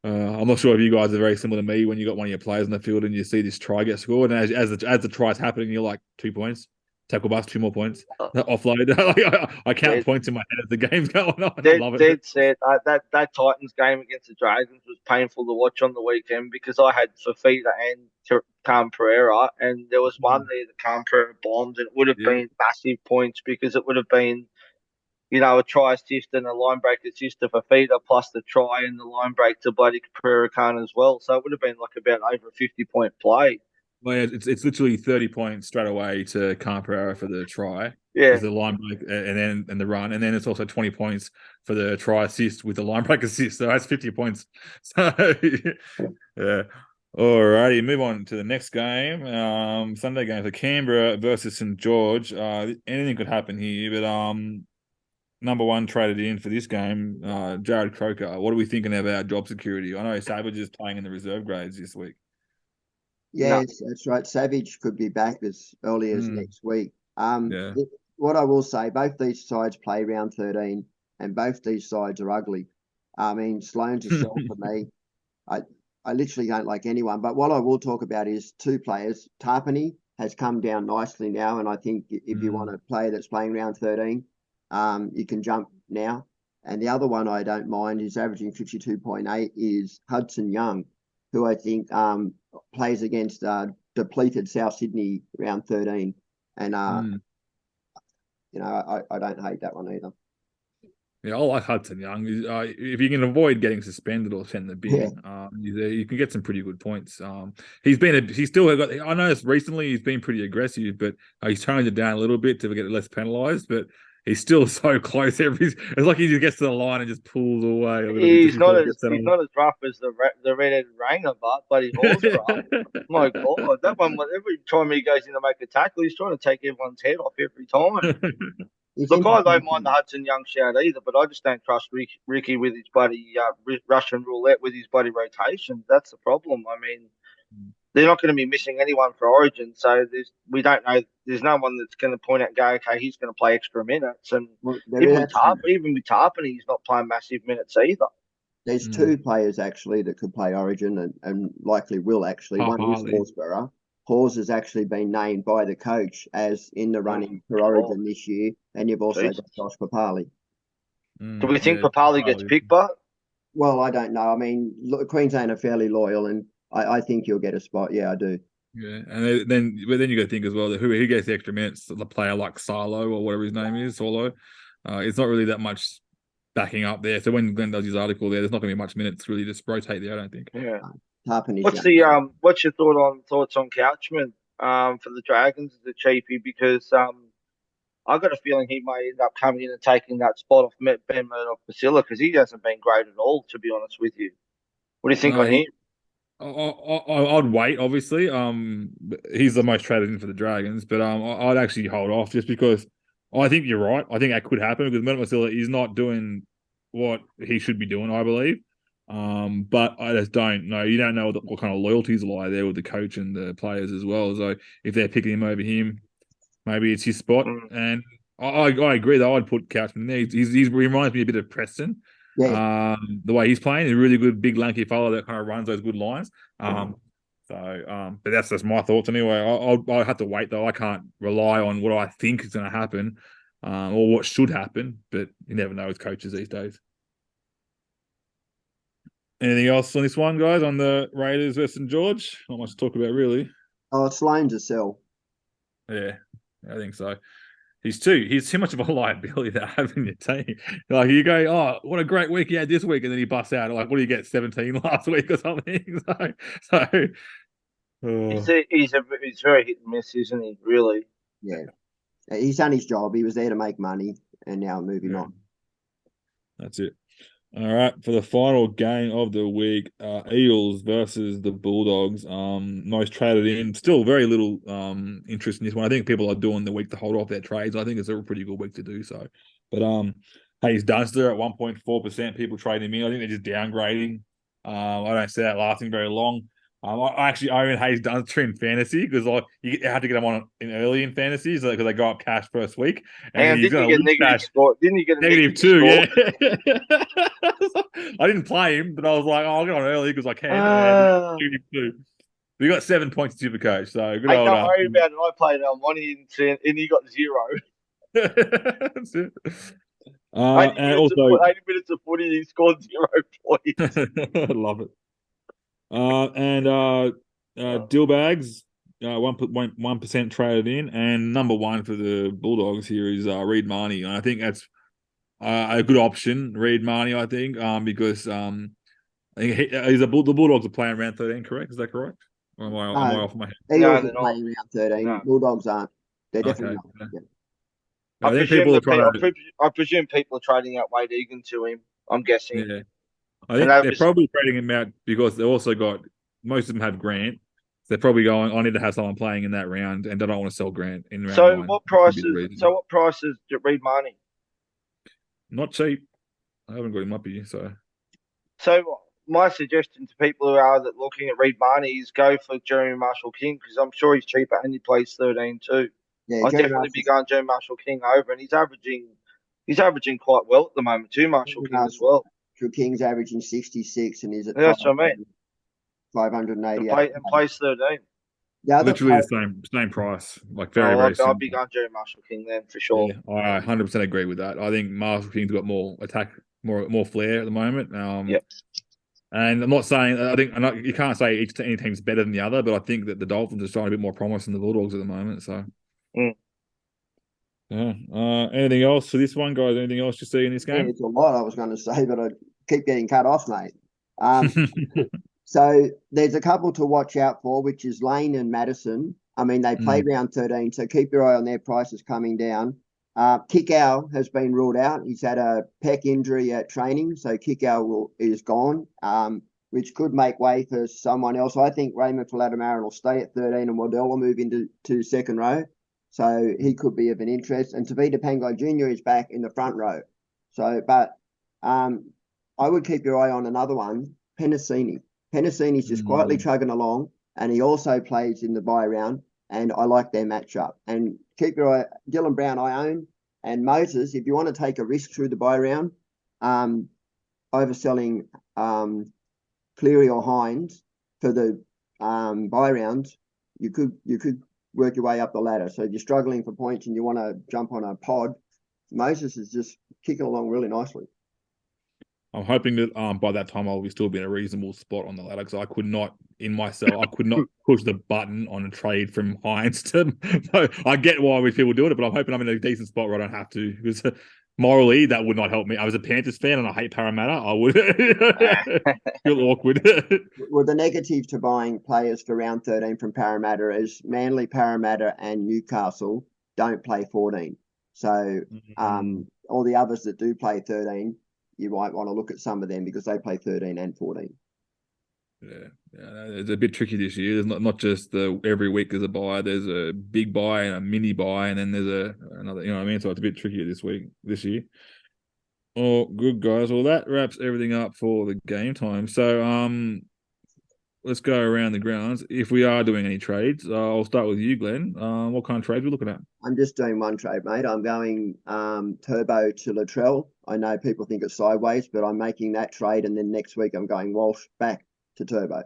I'm not sure if you guys are very similar to me when you got one of your players in the field and you see this try get scored, and as the try's happening, you're like 2 points, tackle bust, 2 more points, offload. I count points in my head as the game's going on. I love it. Dead set. That Titans game against the Dragons was painful to watch on the weekend because I had Fafita and Cam Pereira, and there was one there that Cam Pereira bombed, and it would have been massive points because it would have been, a try assist and a line break assist to Fafita plus the try and the line break to bloody Pereira Khan as well. So it would have been like about over a 50-point play. Well, yeah, it's literally 30 points straight away to Cam Pereira for the try. Yeah. The line break and the run. And then it's also 20 points for the try assist with the line break assist. So that's 50 points. So, yeah. All righty, move on to the next game. Sunday game for Canberra versus St. George. Anything could happen here, but number one traded in for this game, Jared Croker. What are we thinking about job security? I know Savage is playing in the reserve grades this week. Yeah, that's right. Savage could be back as early as next week. What I will say, both these sides play round 13, and both these sides are ugly. I mean, Sloane's a shell for me. I literally don't like anyone. But what I will talk about is 2 players. Tarpany has come down nicely now, and I think if you want a player that's playing round 13, you can jump now. And the other one I don't mind is averaging 52.8 is Hudson Young, who I think plays against depleted South Sydney round 13. And, I don't hate that one either. Yeah, I like Hudson Young. If you can avoid getting suspended or sent in the bin, you can get some pretty good points. He's still got. I noticed recently he's been pretty aggressive, but he's toned it down a little bit to get less penalised. But he's still so close. It's like he just gets to the line and just pulls away a little bit. He's not as rough as the red-headed Ranger, but he holds rough. My God, that one! Every time he goes in to make a tackle, he's trying to take everyone's head off every time. It's Look, I don't interesting. mind the Hudson Young shout either, but I just don't trust Ricky with his bloody Russian roulette with his bloody rotations. That's the problem. I mean, they're not going to be missing anyone for Origin, so we don't know. There's no one that's going to point out, and go, okay, he's going to play extra minutes, and Well, there is actually, Even with Tarpany, he's not playing massive minutes either. there's two players actually that could play Origin and likely will actually. One is Horsburgh. Hawes has actually been named by the coach as in the running for Origin this year, and you've also got Josh Papali. Do we think Papali gets picked, but? Well, I don't know. I mean, look, Queensland are fairly loyal, and I think you'll get a spot. Yeah, I do. Yeah, and then you got to think as well that who gets the extra minutes, the player like Silo or whatever his name is, Solo. It's not really that much backing up there. So when Glen does his article there, there's not going to be much minutes really just rotate there. I don't think. Yeah. What's your thoughts on Couchman for the Dragons as a cheapie? Because I got a feeling he may end up coming in and taking that spot off Ben Murdoch-Pasilla because he hasn't been great at all, to be honest with you. What do you think on him? I'd wait, obviously. He's the most traded in for the Dragons, but I'd actually hold off just because I think you're right. I think that could happen because Murdoch-Pasilla is not doing what he should be doing, I believe. But I just don't know. You don't know what kind of loyalties lie there with the coach and the players as well. So if they're picking him over him, maybe it's his spot. And I agree though. I'd put Couchman in there. He reminds me a bit of Preston. Yeah. The way he's playing, he's a really good, big, lanky fellow that kind of runs those good lines. But that's just my thoughts anyway. I'll have to wait though. I can't rely on what I think is going to happen, or what should happen. But you never know with coaches these days. Anything else on this one, guys? On the Raiders versus St. George? Not much to talk about, really. Oh, Sloan's a sell. Yeah, I think so. He's too much of a liability to have in your team. Like you go, oh, what a great week he had this week, and then he busts out. Like, what do you get, 17 last week or something? He's very hit and miss, isn't he? Really? Yeah, he's done his job. He was there to make money, and now moving on. That's it. All right, for the final game of the week, Eels versus the Bulldogs. Most traded in. Still very little interest in this one. I think people are doing the week to hold off their trades. I think it's a pretty good week to do so. But Hayes Dunster at 1.4%. People trading him in. I think they're just downgrading. I don't see that lasting very long. I actually own Hayes Dunster in fantasy because you have to get him on in early in fantasy because they go up cash first week. And didn't you get negative score? Didn't you get a negative 2? Yeah. I didn't play him, but I was like, I'll get on early because I can. Negative 2. We got 7 points to SuperCoach, so good old. Don't worry about it. I played Money and he got 0. That's it. 80 minutes of footy, he scored 0 points. I love it. Dillbags, 1% traded in, and number one for the Bulldogs here is Reed Marnie, and I think that's a good option, Reed Marnie. I think because I think the Bulldogs are playing round 13, correct? Is that correct? Or am I off my head? Eagles are playing round 13. No. Bulldogs aren't. They're definitely not. Yeah. I presume people are trading out Wade Egan to him. I'm guessing. Yeah. I think they're probably trading him out because they also got most of them have Grant. So they're probably going, I need to have someone playing in that round, and I don't want to sell Grant in round 9. What prices Reed Marnie? Not cheap. I haven't got him up here, so. So my suggestion to people who are looking at Reed Marnie is go for Jeremy Marshall King because I'm sure he's cheaper and he plays 13 too. Yeah, I'd definitely be going Jeremy Marshall King over, and he's averaging quite well at the moment too. Marshall King as well. King's averaging 66 and he's at that's what I mean. 588 and plays 13. Yeah, literally the same price, like very. I'd be going Jerry Marshall King then for sure. Yeah, I 100% agree with that. I think Marshall King's got more attack, more flair at the moment. Yep. And I'm not saying you can't say any team's better than the other, but I think that the Dolphins are showing a bit more promise than the Bulldogs at the moment. So. Yeah. Anything else for this one, guys? Anything else you see in this game? Yeah, it's a lot I was going to say, but I keep getting cut off, mate. So there's a couple to watch out for, which is Lane and Madison. I mean, they played round 13, so keep your eye on their prices coming down. Kickow has been ruled out. He's had a pec injury at training, so Kickow is gone, which could make way for someone else. I think Raymond Falatamaran will stay at 13 and Waddell will move into second row. So he could be of an interest. And Tavita Pangai Jr. is back in the front row. So, but I would keep your eye on another one, Penasini. Penasini's just quietly chugging along, and he also plays in the bye round, and I like their matchup. And keep your eye, Dylan Brown I own, and Moses, if you want to take a risk through the bye round, overselling Cleary or Hines for the bye rounds, you could work your way up the ladder. So if you're struggling for points and you want to jump on a pod, Moses is just kicking along really nicely. I'm hoping that by that time I'll still be in a reasonable spot on the ladder, because I could not push the button on a trade from Hines to. I get why people do it, but I'm hoping I'm in a decent spot where I don't have to, because morally that would not help me. I was a Panthers fan and I hate Parramatta. I would feel awkward. Well, the negative to buying players for round 13 from Parramatta is Manly, Parramatta, and Newcastle don't play 14. So all the others that do play 13, you might want to look at some of them because they play 13 and 14. Yeah, it's a bit tricky this year. There's not just every week there's a buy. There's a big buy and a mini buy, and then there's another. You know what I mean? So it's a bit trickier this year. Oh, good guys. Well, that wraps everything up for the game time. So let's go around the grounds. If we are doing any trades, I'll start with you, Glenn. What kind of trades are we looking at? I'm just doing one trade, mate. I'm going Turbo to Latrell. I know people think it's sideways, but I'm making that trade, and then next week I'm going Walsh back to Turbo.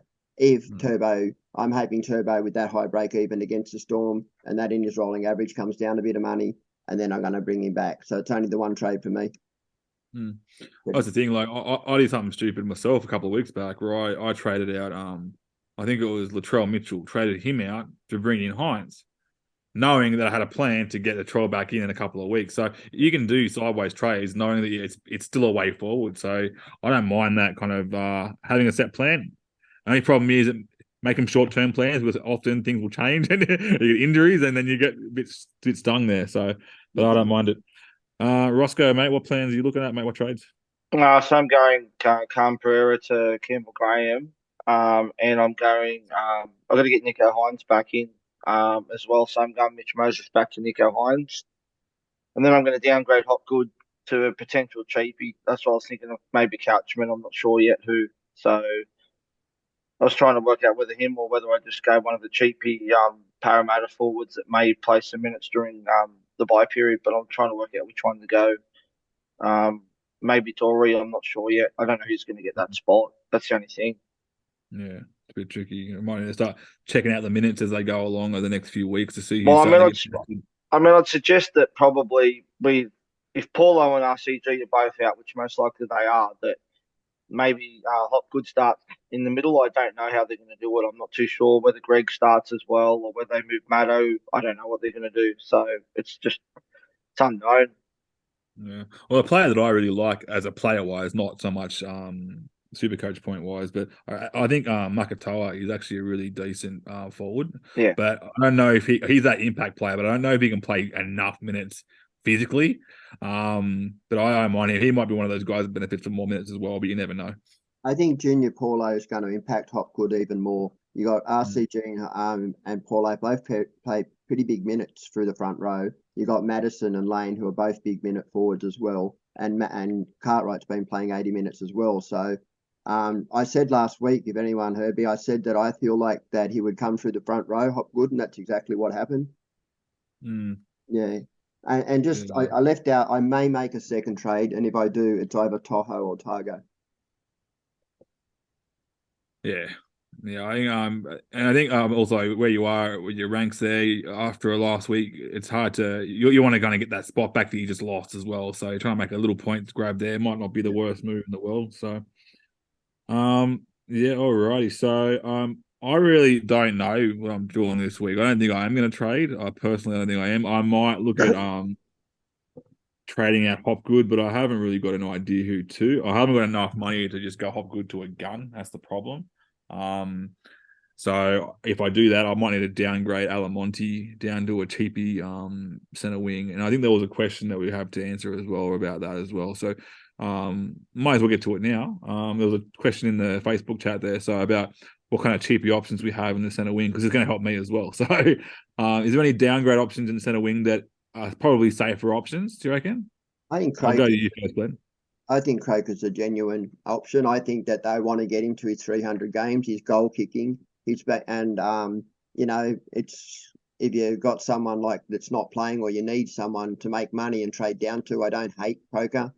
Turbo, I'm hoping Turbo with that high break even against the Storm, and that in his rolling average comes down a bit of money, and then I'm going to bring him back. So it's only the one trade for me. That's the thing. Like I did something stupid myself a couple of weeks back where I traded out. I think it was Latrell Mitchell, traded him out to bring in Hines, knowing that I had a plan to get Latrell back in a couple of weeks. So you can do sideways trades, knowing that it's still a way forward. So I don't mind that kind of having a set plan. Only problem is that making short-term plans, because often things will change and you get injuries, and then you get a bit stung there. But I don't mind it. Roscoe, mate, what plans are you looking at, mate? What trades? So I'm going Cam Pereira to Campbell Graham, and I'm going. I've got to get Nico Hines back in as well. So I'm going Mitch Moses back to Nico Hines, and then I'm going to downgrade Hopgood to a potential cheapie. That's what I was thinking of, maybe Couchman. I'm not sure yet who. So I was trying to work out whether him or whether I just go one of the cheapy Parramatta forwards that may play some minutes during the bye period. But I'm trying to work out which one to go. Maybe Tory, I'm not sure yet. I don't know who's going to get that spot. That's the only thing. Yeah, it's a bit tricky. You might need to start checking out the minutes as they go along over the next few weeks to see who's I'd suggest that probably if Paulo and RCG are both out, which most likely they are, that maybe Hopgood starts in the middle. I don't know how they're going to do it. I'm not too sure whether Greg starts as well or whether they move Maddo. I don't know what they're going to do. So it's unknown. Yeah. Well, a player that I really like as a player-wise, not so much SuperCoach point-wise, but I think Makatoa is actually a really decent forward. Yeah. But I don't know if he's that impact player, but I don't know if he can play enough minutes physically. But I don't mind him. He might be one of those guys that benefits from more minutes as well, but you never know. I think Junior Paulo is going to impact Hopgood even more. You got RCG and Paulo both play pretty big minutes through the front row. You got Madison and Lane, who are both big minute forwards as well, and Cartwright's been playing 80 minutes as well. So I said last week, if anyone heard me, I said that I feel like that he would come through the front row, Hopgood, and that's exactly what happened. Yeah. And just, yeah. I left out, I may make a second trade, and if I do, it's either Toho or Targo. Yeah. Yeah, I think also where you are with your ranks there after last week, it's hard to you want to kind of get that spot back that you just lost as well. So you're trying to make a little point grab there might not be the worst move in the world. So, yeah, alrighty. So, I really don't know what I'm doing this week. I don't think I am going to trade. I personally don't think I am. I might look at trading out Hopgood, but I haven't really got an idea who to. I haven't got enough money to just go Hopgood to a gun. That's the problem. So if I do that, I might need to downgrade Alamonte down to a cheapy center wing. And I think there was a question that we have to answer as well about that as well. So might as well get to it now. There was a question in the Facebook chat there. So about what kind of cheapy options we have in the centre wing, because it's going to help me as well. So, is there any downgrade options in the centre wing that are probably safer options? Do you reckon? I think I'll Craig. go to you first, Glenn. I think Croker's a genuine option. I think that they want to get him to his 300 games, his goal kicking, his back, and it's if you've got someone like that's not playing or you need someone to make money and trade down to. I don't hate Croker.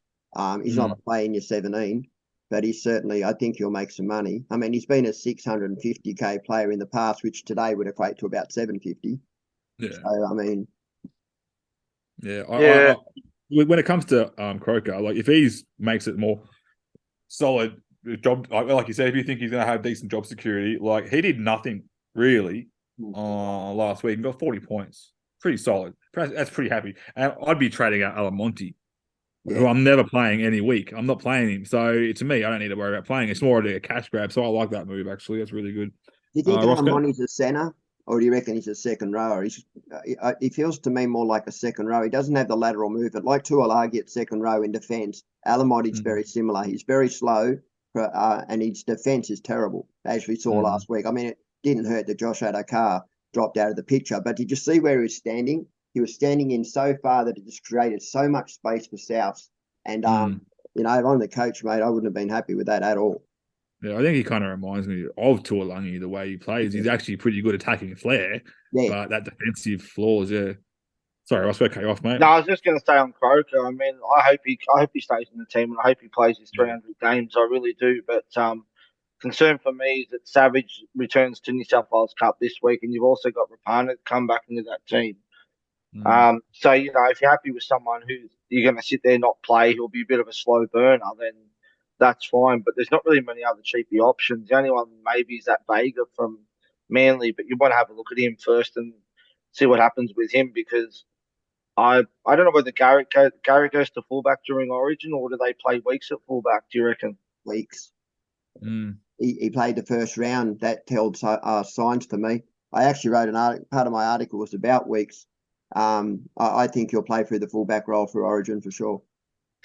He's not a player in your 17, but he's certainly. I think he'll make some money. I mean, he's been a 650k player in the past, which today would equate to about 750. Yeah. So I mean, yeah. When it comes to Croker, like if he makes it more solid job, like you said, if you think he's going to have decent job security, like he did nothing really last week and got 40 points, pretty solid. That's pretty happy. And I'd be trading out Alamonte, who I'm never playing any week. I'm not playing him, so to me, I don't need to worry about playing. It's more of a cash grab. So I like that move actually. That's really good. do you think Roscoe? Alamonte's a centre? Or do you reckon he's a second rower? He feels to me more like a second row. He doesn't have the lateral movement. Like Tuolagi at second row in defence, Alamonte's very similar. He's very slow, and his defence is terrible, as we saw last week. I mean, it didn't hurt that Josh Adokar dropped out of the picture, but did you see where he was standing? He was standing in so far that it just created so much space for Souths. And, if I'm the coach, mate, I wouldn't have been happy with that at all. Yeah, I think he kind of reminds me of Tuolungi, the way he plays. He's actually pretty good attacking flair, but that defensive flaws, Sorry, I was going to cut you off, mate. No, I was just going to say on Croker. I mean, I hope he stays in the team, and I hope he plays his 300 games. I really do. But concern for me is that Savage returns to New South Wales Cup this week, and you've also got Rapana come back into that team. So if you're happy with someone who you're going to sit there not play, who'll be a bit of a slow burner, then that's fine. But there's not really many other cheapy options. The only one maybe is that Vega from Manly, but you want to have a look at him first and see what happens with him, because I don't know whether Garrett goes to fullback during Origin, or do they play weeks at fullback? Do you reckon? Weeks. He played the first round. That held signs to me. I actually wrote an article. Part of my article was about Weeks. I think he'll play through the fullback role for Origin for sure.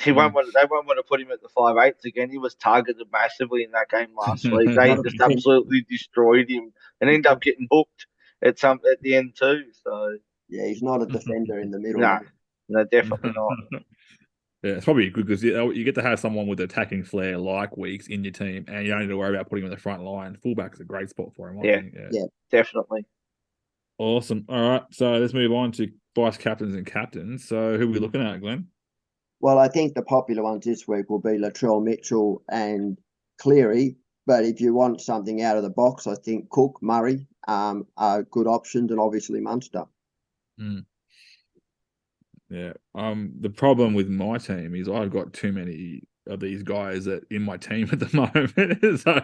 They won't want to put him at the 5'8" again. He was targeted massively in that game last week. They just absolutely destroyed him and ended up getting hooked at the end too. So yeah, he's not a defender in the middle. No, definitely not. Yeah, it's probably good because you get to have someone with attacking flair like Weeks in your team, and you don't need to worry about putting him in the front line. Fullback's a great spot for him. I think. Yeah, definitely. Awesome. All right, so let's move on to vice captains and captains. So who are we looking at, Glenn? Well, I think the popular ones this week will be Latrell Mitchell and Cleary. But if you want something out of the box, I think Cook, Murray are good options, and obviously Munster. Yeah. The problem with my team is I've got too many of these guys in my team at the moment. So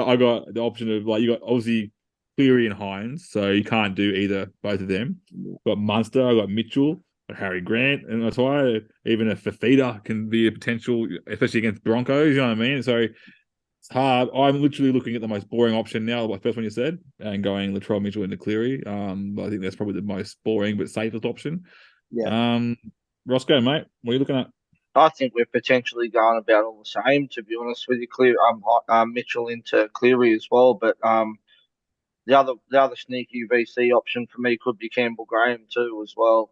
I got the option of you got obviously Cleary and Hines, so you can't do both of them. Got Munster, I got Mitchell, got Harry Grant, and that's why even a Fafita can be a potential, especially against Broncos. You know what I mean? So it's hard. I'm literally looking at the most boring option now, the first one you said, and going Latrell Mitchell into Cleary. But I think that's probably the most boring but safest option. Yeah. Roscoe, mate, what are you looking at? I think we're potentially going about all the same, to be honest with you. Mitchell into Cleary as well, but the other sneaky VC option for me could be Campbell Graham too as well.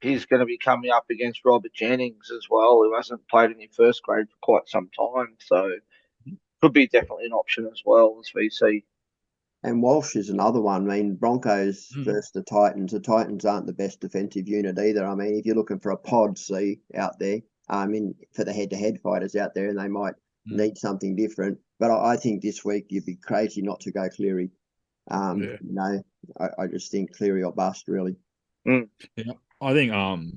He's going to be coming up against Robert Jennings as well, who hasn't played any first grade for quite some time, so could be definitely an option as well as VC. And Walsh is another one. I mean, Broncos versus the Titans. The Titans aren't the best defensive unit either. I mean, if you're looking for a pod C out there, for the head-to-head fighters out there, and they might need something different. But I think this week you'd be crazy not to go Cleary. I just think Cleary or bust, really. Yeah, I think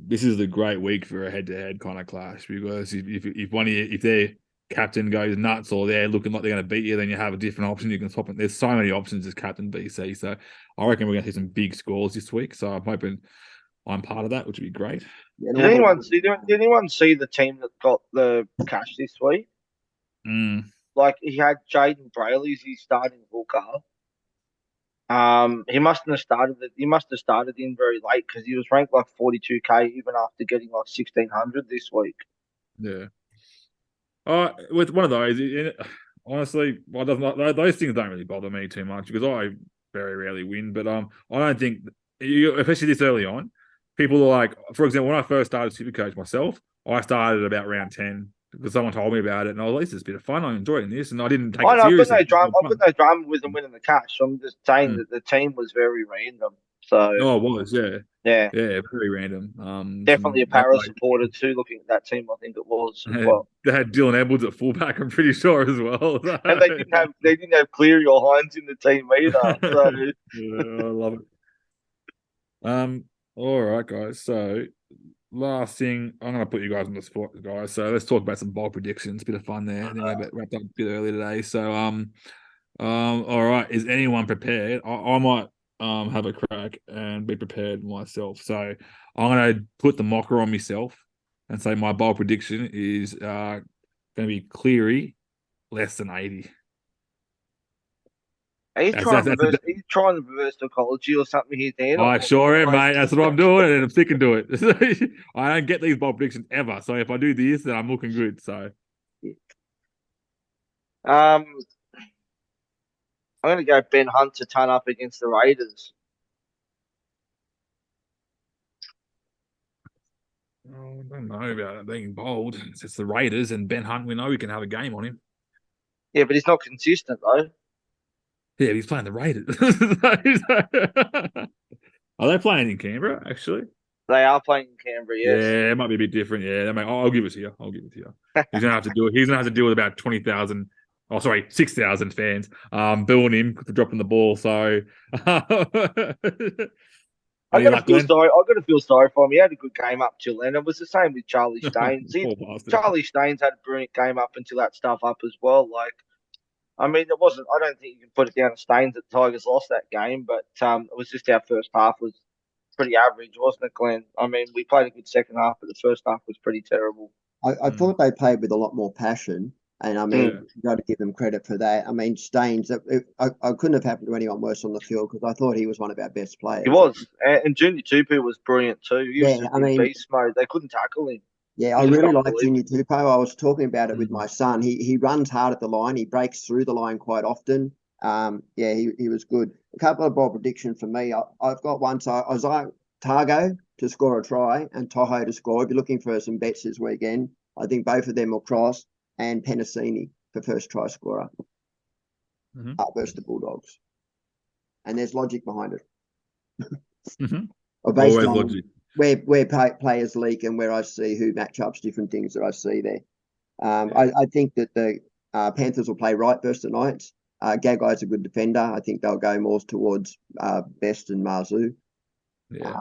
this is the great week for a head-to-head kind of clash, because if their captain goes nuts or they're looking like they're going to beat you, then you have a different option. You can swap it. There's so many options as captain BC. So I reckon we're going to see some big scores this week. So I'm hoping I'm part of that, which would be great. Did anyone see the team that got the cash this week? Like, he had Jaden Brayley as his starting hooker. He must have started in very late, because he was ranked like 42k even after getting like 1600 this week. Yeah. With one of those, honestly, well, those things don't really bother me too much because I very rarely win. But I don't think, especially this early on, people are like, for example, when I first started SuperCoach myself, I started about round 10 because someone told me about it, and I was like, "This is a bit of fun. I'm enjoying this," and I didn't take I it know, I've got seriously. no drama. I've got no drama with them winning the cash. I'm just saying Mm. that the team was very random. So Oh, it was, yeah, yeah, yeah, very random. definitely Some a Paris supporter too. Looking at that team, I think it was as well. they had Dylan Edwards at fullback. I'm pretty sure as well. And they didn't have Cleary or Hines in the team either. So Yeah, I love it. All right, guys. So last thing, I'm going to put you guys on the spot, guys. So let's talk about some bold predictions. Bit of fun there. I think we wrapped up a bit early today. So all right. Is anyone prepared? I might have a crack and be prepared myself. So I'm going to put the mocker on myself and say my bold prediction is going to be Cleary less than 80. he's That's, trying that's, to that's, reverse. He's trying to reverse psychology or something here, Dan. I sure am, mate. That's what I'm doing, and I'm sticking to it. I don't get these bold predictions ever. So if I do this, then I'm looking good. So I'm going to go Ben Hunt to turn up against the Raiders. I don't know about it being bold. It's the Raiders and Ben Hunt. We know we can have a game on him. Yeah, but he's not consistent though. Yeah, he's playing the Raiders. Are they playing in Canberra, actually? They are playing in Canberra, yes. Yeah, it might be a bit different. Yeah, I'll give it to you. I'll give it to you. He's gonna have to do it. He's gonna have to deal with about 20,000. Oh, sorry, 6,000 fans. Booing him for dropping the ball. So, I any got to luck, feel Glenn? sorry. I got to feel sorry for him. He had a good game up till then. It was the same with Charlie Staines. Poor bastard. Charlie Staines had a brilliant game up until that stuff up as well. Like, I mean, it wasn't. I don't think you can put it down to Staines that the Tigers lost that game, but it was just our first half was pretty average, wasn't it, Glenn? I mean, we played a good second half, but the first half was pretty terrible. I thought they played with a lot more passion. And I mean, you got to give them credit for that. I mean, Staines, I couldn't have happened to anyone worse on the field because I thought he was one of our best players. He was. And Junior Tupu was brilliant too. He was just in beast mode. They couldn't tackle him. Yeah, I really like Junior Tupu. I was talking about it with my son. He runs hard at the line. He breaks through the line quite often. Yeah, he was good. A couple of bold predictions for me. I've got one. So I was like Targo to score a try and Toho to score. If you're looking for some bets this weekend, I think both of them will cross. And Penasini for first try scorer versus the Bulldogs. And there's logic behind it. Or based Always on logic. Where players leak and where I see who matchups, different things that I see there. I think that the Panthers will play right versus the Knights. Gagai's a good defender. I think they'll go more towards Best and Marzu. Yeah.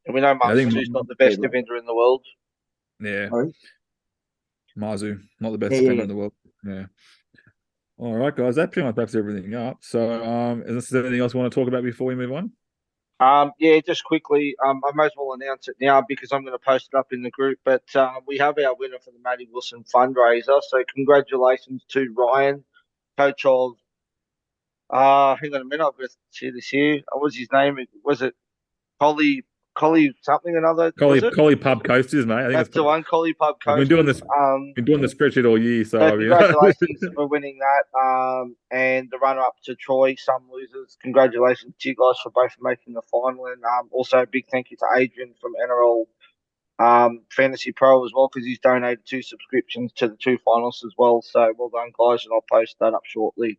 And we know Marzu's not the best defender in the world. Yeah. Sorry? Marzu, not the best defender in the world. Yeah. All right, guys, that pretty much wraps everything up. So, is there anything else you want to talk about before we move on? Yeah, just quickly, I might as well announce it now because I'm going to post it up in the group. But we have our winner for the Matty Wilson fundraiser. So congratulations to Ryan, coach of. Hang on a minute, I've got to see this here. What was his name? Was it Collie something another? Collie Pub Coasters, mate. I think That's the one, Collie Pub I've Coasters. been doing the spreadsheet all year, so congratulations for winning that. And the runner-up to Troy, some losers. Congratulations to you guys for both making the final. And also a big thank you to Adrian from NRL Fantasy Pro as well, because he's donated 2 subscriptions to the 2 finalists as well. So well done, guys, and I'll post that up shortly.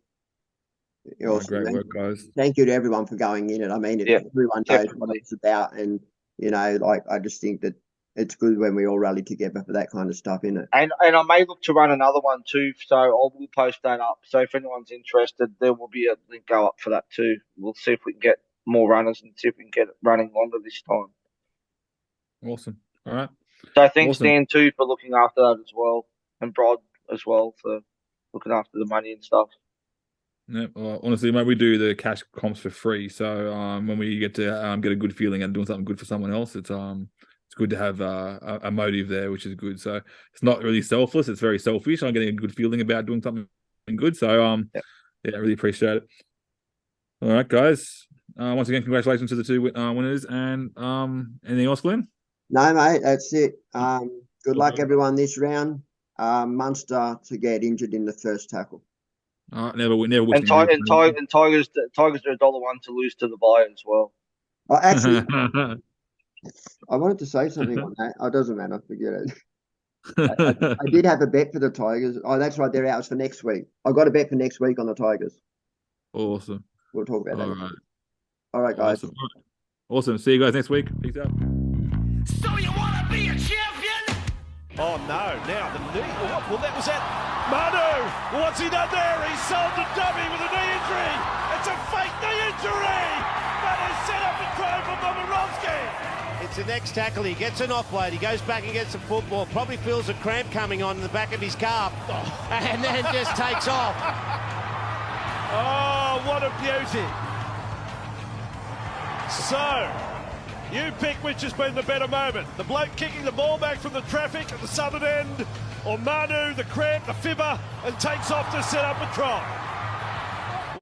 Awesome. Great work, guys. Thank you to everyone for going in it. I mean, everyone knows what it's about, and I just think that it's good when we all rally together for that kind of stuff, innit? And I may look to run another one too, so I will post that up. So if anyone's interested, there will be a link go up for that too. We'll see if we can get more runners and see if we can get it running longer this time. Awesome. All right. So thanks, Dan, too, for looking after that as well, and Brod as well for looking after the money and stuff. Yeah, honestly, mate, we do the cash comps for free. So when we get to get a good feeling and doing something good for someone else, it's good to have a motive there, which is good. So it's not really selfless; it's very selfish. I'm getting a good feeling about doing something good. So yeah, I really appreciate it. All right, guys. Once again, congratulations to the 2 winners. And anything else, Glenn? No, mate, that's it. Good luck, everyone, this round. Munster to get injured in the first tackle. Never wish. And Tigers are $1 to lose to the buy as well. Oh, actually, I wanted to say something on that. Oh, it doesn't matter. Forget it. I did have a bet for the Tigers. Oh, that's right. They're out. It's for next week. I got a bet for next week on the Tigers. Awesome. We'll talk about that. All right. All right, guys. Awesome. See you guys next week. Peace out. So you want to be a champion? Oh no, now the knee. Well, that was it. Manu, what's he done there? He sold the dummy with a knee injury. It's a fake knee injury. Manu's set up a try from Momirovski. It's the next tackle. He gets an offload. He goes back and gets some football. Probably feels a cramp coming on in the back of his calf. And then just takes off. Oh, what a beauty. So, you pick which has been the better moment. The bloke kicking the ball back from the traffic at the southern end, or Manu, the cramp, the fibber, and takes off to set up a try.